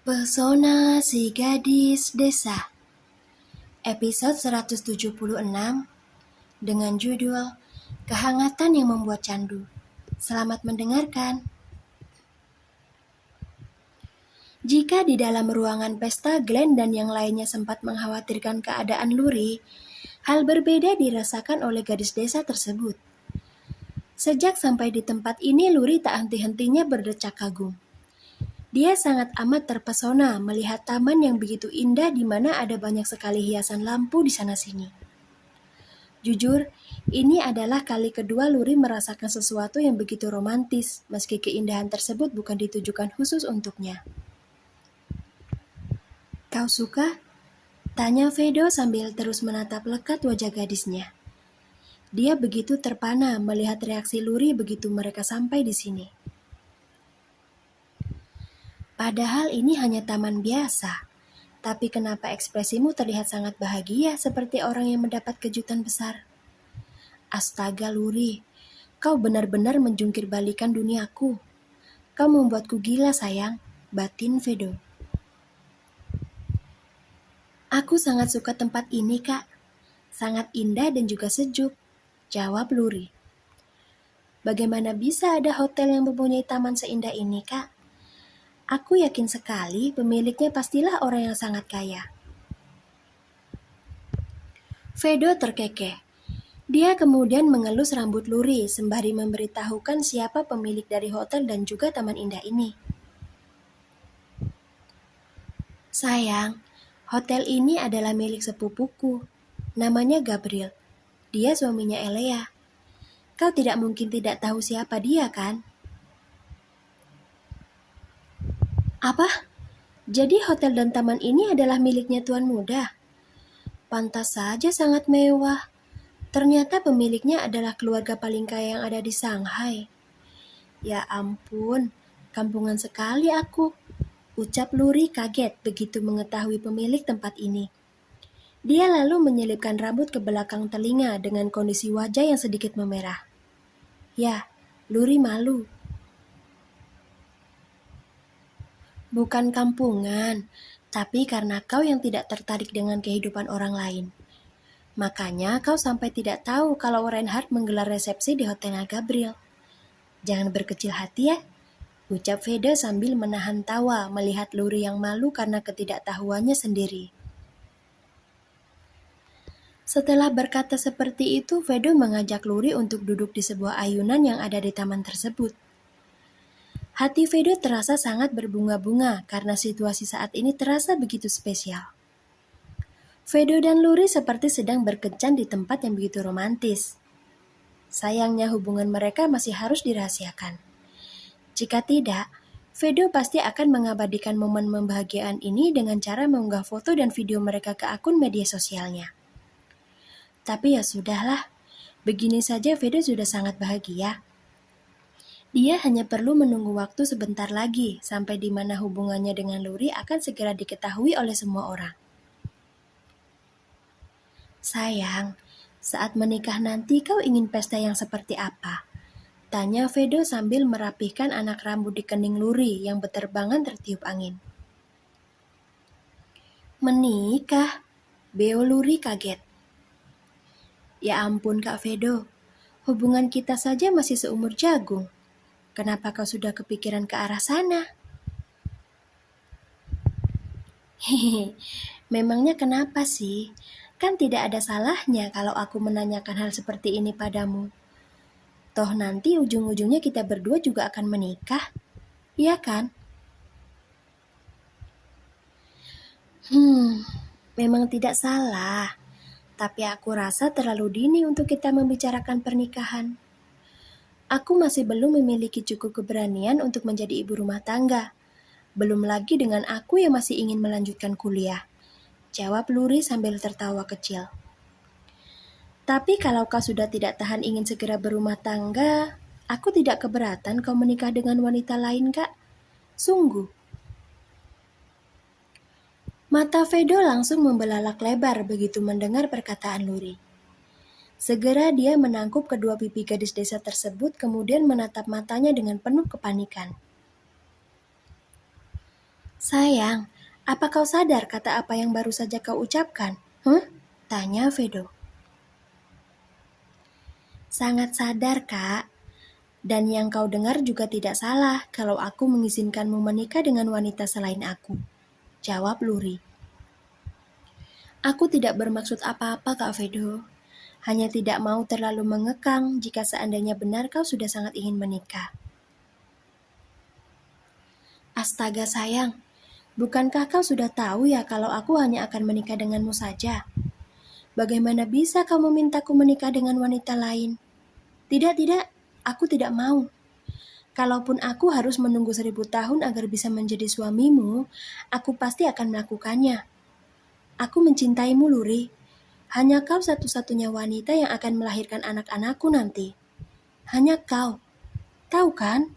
Pesona si gadis desa, episode 176 dengan judul Kehangatan yang Membuat Candu. Selamat mendengarkan. Jika di dalam ruangan pesta Glenn dan yang lainnya sempat mengkhawatirkan keadaan Luri, hal berbeda dirasakan oleh gadis desa tersebut. Sejak sampai di tempat ini, Luri tak henti-hentinya berdecak kagum. Dia sangat amat terpesona melihat taman yang begitu indah di mana ada banyak sekali hiasan lampu di sana-sini. Jujur, ini adalah kali kedua Luri merasakan sesuatu yang begitu romantis, meski keindahan tersebut bukan ditujukan khusus untuknya. Kau suka? Tanya Vedo sambil terus menatap lekat wajah gadisnya. Dia begitu terpana melihat reaksi Luri begitu mereka sampai di sini. Padahal ini hanya taman biasa. Tapi kenapa ekspresimu terlihat sangat bahagia seperti orang yang mendapat kejutan besar? Astaga Luri, kau benar-benar menjungkir balikan duniaku. Kau membuatku gila sayang, batin Vedo. Aku sangat suka tempat ini kak. Sangat indah dan juga sejuk, jawab Luri. Bagaimana bisa ada hotel yang mempunyai taman seindah ini kak? Aku yakin sekali pemiliknya pastilah orang yang sangat kaya. Vedo terkekeh. Dia kemudian mengelus rambut Luri sembari memberitahukan siapa pemilik dari hotel dan juga taman indah ini. Sayang, hotel ini adalah milik sepupuku. Namanya Gabriel. Dia suaminya Elea. Kau tidak mungkin tidak tahu siapa dia kan? Apa? Jadi hotel dan taman ini adalah miliknya Tuan Muda? Pantas saja sangat mewah. Ternyata pemiliknya adalah keluarga paling kaya yang ada di Shanghai. Ya ampun, kampungan sekali aku, ucap Luri kaget begitu mengetahui pemilik tempat ini. Dia lalu menyelipkan rambut ke belakang telinga dengan kondisi wajah yang sedikit memerah. Ya, Luri malu. Bukan kampungan, tapi karena kau yang tidak tertarik dengan kehidupan orang lain. Makanya kau sampai tidak tahu kalau Reinhard menggelar resepsi di hotelnya Gabriel. Jangan berkecil hati ya, ucap Vedo sambil menahan tawa melihat Luri yang malu karena ketidaktahuannya sendiri. Setelah berkata seperti itu, Vedo mengajak Luri untuk duduk di sebuah ayunan yang ada di taman tersebut. Hati Vedo terasa sangat berbunga-bunga karena situasi saat ini terasa begitu spesial. Vedo dan Luri seperti sedang berkencan di tempat yang begitu romantis. Sayangnya hubungan mereka masih harus dirahasiakan. Jika tidak, Vedo pasti akan mengabadikan momen membahagiaan ini dengan cara mengunggah foto dan video mereka ke akun media sosialnya. Tapi ya sudahlah, begini saja Vedo sudah sangat bahagia. Dia hanya perlu menunggu waktu sebentar lagi sampai di mana hubungannya dengan Luri akan segera diketahui oleh semua orang. Sayang, saat menikah nanti kau ingin pesta yang seperti apa? Tanya Vedo sambil merapihkan anak rambut di kening Luri yang beterbangan tertiup angin. Menikah? Beo Luri kaget. Ya ampun Kak Vedo, hubungan kita saja masih seumur jagung. Kenapa kau sudah kepikiran ke arah sana? Hehehe, memangnya kenapa sih? Kan tidak ada salahnya kalau aku menanyakan hal seperti ini padamu. Toh nanti ujung-ujungnya kita berdua juga akan menikah, iya kan? Memang tidak salah. Tapi aku rasa terlalu dini untuk kita membicarakan pernikahan. Aku masih belum memiliki cukup keberanian untuk menjadi ibu rumah tangga. Belum lagi dengan aku yang masih ingin melanjutkan kuliah. Jawab Luri sambil tertawa kecil. Tapi kalau kau sudah tidak tahan ingin segera berumah tangga, aku tidak keberatan kau menikah dengan wanita lain, Kak. Sungguh. Mata Vedo langsung membelalak lebar begitu mendengar perkataan Luri. Segera dia menangkup kedua pipi gadis desa tersebut kemudian menatap matanya dengan penuh kepanikan. Sayang, apa kau sadar kata apa yang baru saja kau ucapkan? Tanya Vedo. Sangat sadar, Kak. Dan yang kau dengar juga tidak salah kalau aku mengizinkanmu menikah dengan wanita selain aku. Jawab Luri. Aku tidak bermaksud apa-apa, Kak Vedo. Hanya tidak mau terlalu mengekang jika seandainya benar kau sudah sangat ingin menikah. Astaga sayang, bukankah kau sudah tahu ya kalau aku hanya akan menikah denganmu saja? Bagaimana bisa kau memintaku menikah dengan wanita lain? Tidak, aku tidak mau. Kalaupun aku harus menunggu 1000 tahun agar bisa menjadi suamimu, aku pasti akan melakukannya. Aku mencintaimu, Luri. Hanya kau satu-satunya wanita yang akan melahirkan anak-anakku nanti. Hanya kau. Tahu kan?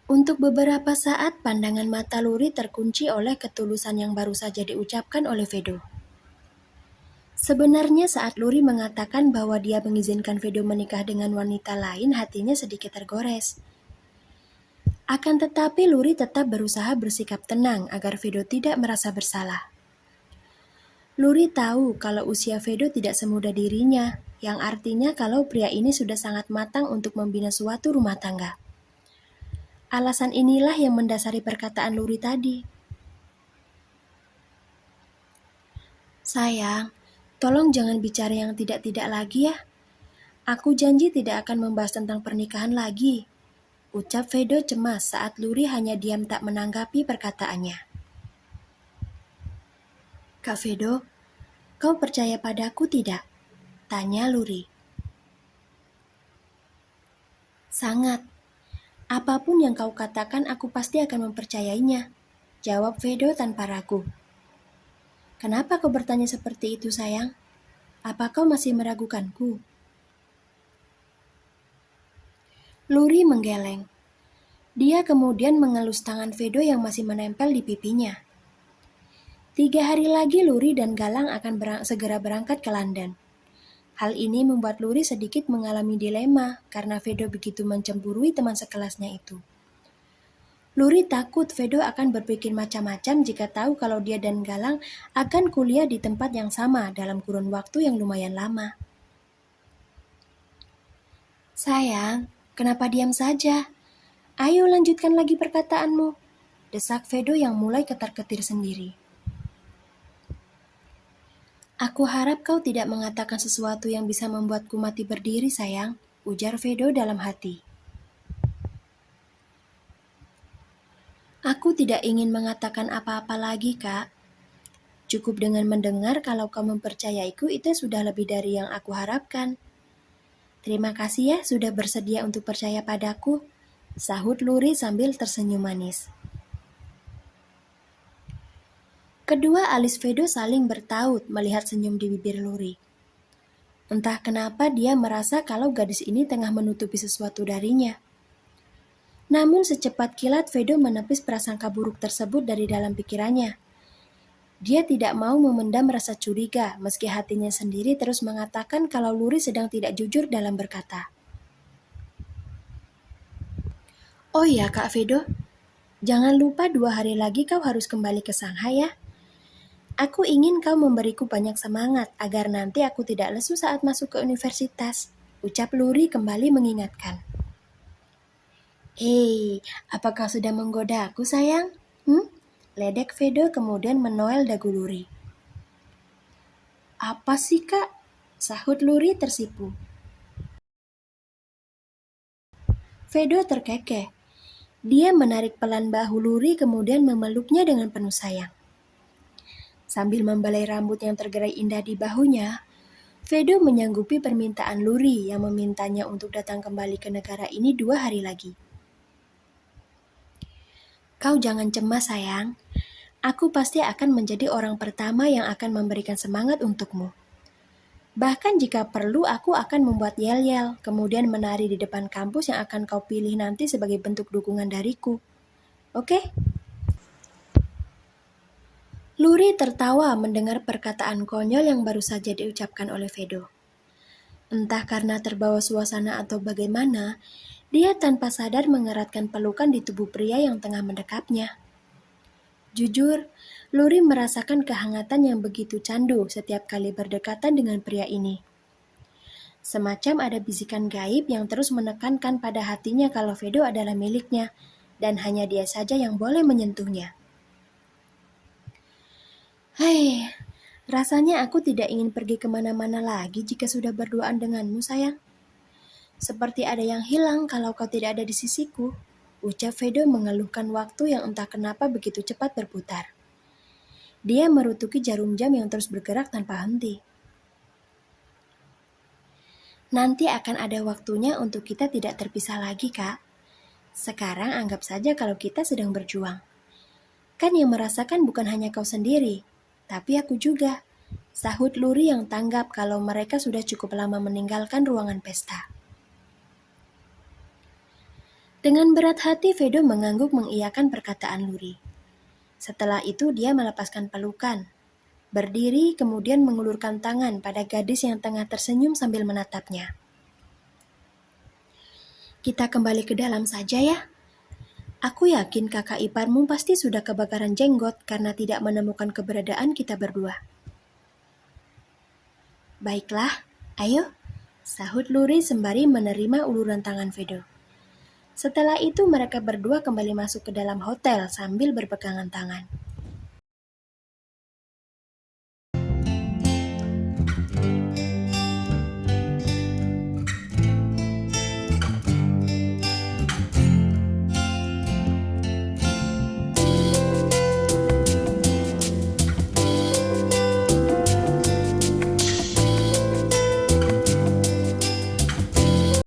Untuk beberapa saat, pandangan mata Luri terkunci oleh ketulusan yang baru saja diucapkan oleh Vedo. Sebenarnya saat Luri mengatakan bahwa dia mengizinkan Vedo menikah dengan wanita lain, hatinya sedikit tergores. Akan tetapi Luri tetap berusaha bersikap tenang agar Vedo tidak merasa bersalah. Luri tahu kalau usia Vedo tidak semuda dirinya, yang artinya kalau pria ini sudah sangat matang untuk membina suatu rumah tangga. Alasan inilah yang mendasari perkataan Luri tadi. Sayang, tolong jangan bicara yang tidak-tidak lagi ya. Aku janji tidak akan membahas tentang pernikahan lagi. Ucap Vedo cemas saat Luri hanya diam tak menanggapi perkataannya. Kak Vedo, kau percaya padaku tidak? Tanya Luri. Sangat. Apapun yang kau katakan aku pasti akan mempercayainya. Jawab Vedo tanpa ragu. Kenapa kau bertanya seperti itu sayang? Apa kau masih meragukanku? Luri menggeleng. Dia kemudian mengelus tangan Vedo yang masih menempel di pipinya. 3 hari lagi Luri dan Galang akan segera berangkat ke London. Hal ini membuat Luri sedikit mengalami dilema karena Vedo begitu mencemburui teman sekelasnya itu. Luri takut Vedo akan berpikir macam-macam jika tahu kalau dia dan Galang akan kuliah di tempat yang sama dalam kurun waktu yang lumayan lama. Sayang, kenapa diam saja? Ayo lanjutkan lagi perkataanmu, desak Vedo yang mulai ketar-ketir sendiri. Aku harap kau tidak mengatakan sesuatu yang bisa membuatku mati berdiri, sayang, ujar Vedo dalam hati. Aku tidak ingin mengatakan apa-apa lagi, Kak. Cukup dengan mendengar kalau kau mempercayaiku itu sudah lebih dari yang aku harapkan. Terima kasih ya sudah bersedia untuk percaya padaku, sahut Luri sambil tersenyum manis. Kedua alis Vedo saling bertaut melihat senyum di bibir Luri. Entah kenapa dia merasa kalau gadis ini tengah menutupi sesuatu darinya. Namun secepat kilat Vedo menepis prasangka buruk tersebut dari dalam pikirannya. Dia tidak mau memendam rasa curiga meski hatinya sendiri terus mengatakan kalau Luri sedang tidak jujur dalam berkata. Oh iya Kak Vedo, jangan lupa 2 hari lagi kau harus kembali ke Shanghai ya. Aku ingin kau memberiku banyak semangat agar nanti aku tidak lesu saat masuk ke universitas, ucap Luri kembali mengingatkan. Hei, apakah sudah menggoda aku sayang? Ledek Vedo kemudian menoel dagu Luri. Apa sih kak? Sahut Luri tersipu. Vedo terkekeh. Dia menarik pelan bahu Luri kemudian memeluknya dengan penuh sayang. Sambil membelai rambut yang tergerai indah di bahunya, Vedo menyanggupi permintaan Luri yang memintanya untuk datang kembali ke negara ini 2 hari lagi. Kau jangan cemas sayang, aku pasti akan menjadi orang pertama yang akan memberikan semangat untukmu. Bahkan jika perlu aku akan membuat yel-yel, kemudian menari di depan kampus yang akan kau pilih nanti sebagai bentuk dukungan dariku. Oke? Luri tertawa mendengar perkataan konyol yang baru saja diucapkan oleh Vedo. Entah karena terbawa suasana atau bagaimana, Dia tanpa sadar mengeratkan pelukan di tubuh pria yang tengah mendekapnya. Jujur, Luri merasakan kehangatan yang begitu candu setiap kali berdekatan dengan pria ini. Semacam ada bisikan gaib yang terus menekankan pada hatinya kalau Vedo adalah miliknya, dan hanya dia saja yang boleh menyentuhnya. Hai, rasanya aku tidak ingin pergi kemana-mana lagi jika sudah berduaan denganmu, sayang. Seperti ada yang hilang kalau kau tidak ada di sisiku, ucap Vedo mengeluhkan waktu yang entah kenapa begitu cepat berputar. Dia merutuki jarum jam yang terus bergerak tanpa henti. Nanti akan ada waktunya untuk kita tidak terpisah lagi, Kak. Sekarang anggap saja kalau kita sedang berjuang. Kan yang merasakan bukan hanya kau sendiri, tapi aku juga. Sahut Luri yang tanggap kalau mereka sudah cukup lama meninggalkan ruangan pesta. Dengan berat hati, Vedo mengangguk mengiyakan perkataan Luri. Setelah itu dia melepaskan pelukan. Berdiri kemudian mengulurkan tangan pada gadis yang tengah tersenyum sambil menatapnya. Kita kembali ke dalam saja ya. Aku yakin kakak iparmu pasti sudah kebakaran jenggot karena tidak menemukan keberadaan kita berdua. Baiklah, ayo, sahut Luri sembari menerima uluran tangan Vedo. Setelah itu mereka berdua kembali masuk ke dalam hotel sambil berpegangan tangan.